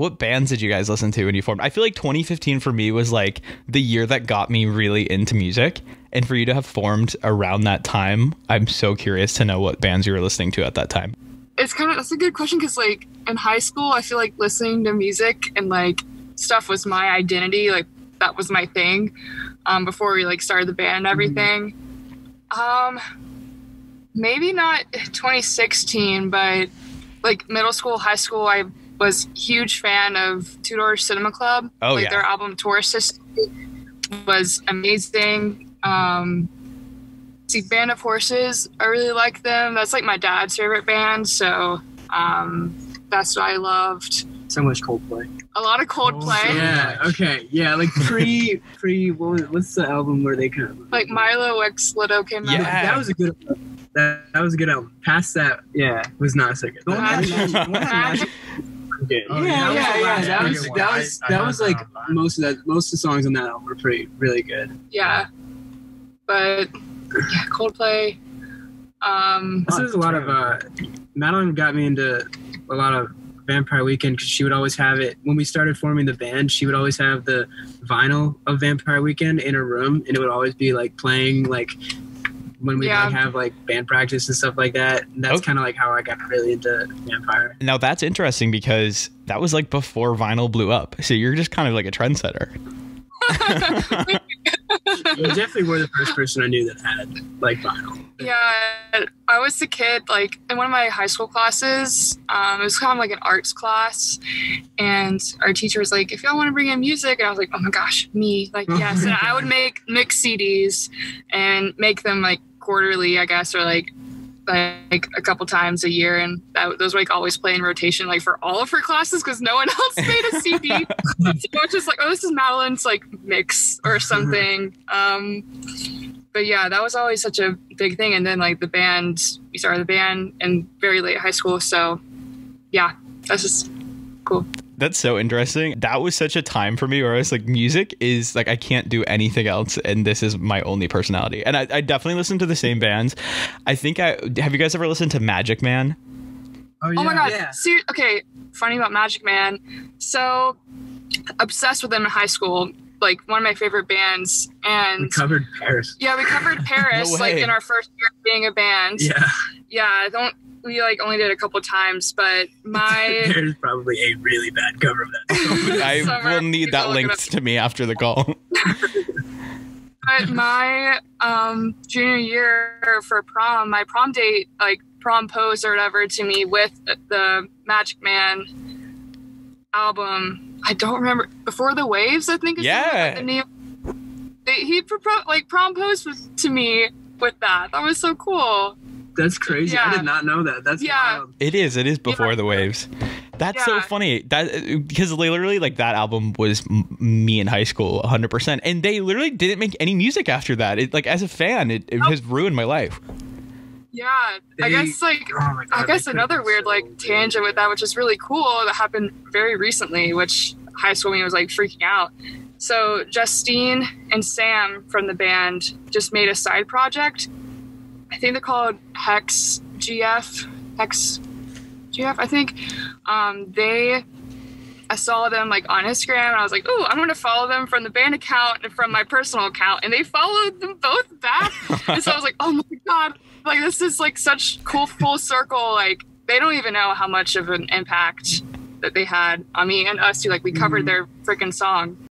what bands did you guys listen to when you formed? I feel like 2015 for me was like the year that got me really into music. And for you to have formed around that time, I'm so curious to know what bands you were listening to at that time. That's a good question, because like in high school, I feel like listening to music and like stuff was my identity. Like that was my thing before we like started the band and everything. Maybe not 2016, but like middle school, high school, I was a huge fan of Two Door Cinema Club. Oh, like yeah. Their album Tourist History was amazing. See, Band of Horses, I really like them. That's like my dad's favorite band, so that's what I loved. So much Coldplay. A lot of Coldplay. Yeah. Okay. Yeah. Like pre. What's the album where they kind of Like Milo X Lido came out. Yeah. That was a good. That was a good album. Past that, yeah, was not so good. Magic. That was like most of the songs on that album were really good. Yeah, but yeah, Coldplay. This is a lot of Madeline got me into a lot of Vampire Weekend, because she would always have it when we started forming the band. She would always have the vinyl of Vampire Weekend in her room, and it would always be like playing like when we like have like band practice and stuff like that. And that's kind of like how I got really into Vampire. Now that's interesting, because that was like before vinyl blew up. So you're just kind of like a trendsetter. You definitely were the first person I knew that had like vinyl. Yeah, I was the kid like in one of my high school classes. It was kind of like an arts class, and our teacher was like, "If y'all want to bring in music," and I was like, "Oh my gosh, me!" Like, yes. And I would mix CDs and make them like quarterly, I guess, or like a couple times a year, and those were like always play in rotation like for all of her classes, because no one else made a CD. So it was just like, oh, this is Madeline's like mix or something. But yeah, that was always such a big thing. And then like we started the band in very late high school, so yeah, that's just cool. That's so interesting. That was such a time for me where I was like, music is like, I can't do anything else, and this is my only personality. And I definitely listen to the same bands. Have you guys ever listened to Magic Man? Oh, yeah. Oh my god. Yeah. Okay, funny about Magic Man. So obsessed with them in high school. Like one of my favorite bands. And we covered Paris. Yeah, we covered Paris like in our first year of being a band. Yeah, we like only did a couple times, but there's probably a really bad cover of that. I will need that linked to me after the call. But my junior year for prom, my prom date like proposed or whatever to me with the Magic Man album. I don't remember. Before the Waves, I think. The name. He proposed to me with that. That was so cool. That's crazy. Yeah. I did not know that. That's wild. It is before the Waves. That's so funny. That because literally like that album was me in high school 100%, and they literally didn't make any music after that. It like as a fan, it has ruined my life. Yeah, I guess another weird like tangent with that, which is really cool, that happened very recently, which high school me was like freaking out. So Justine and Sam from the band just made a side project. I think they're called Hex GF X GF, I think. I saw them like on Instagram, and I was like, "Ooh, I'm gonna follow them from the band account and from my personal account," and they followed them both back. And so I was like, "Oh my god, like this is like such cool full circle." Like they don't even know how much of an impact that they had on me and us too. Like we covered their freaking song.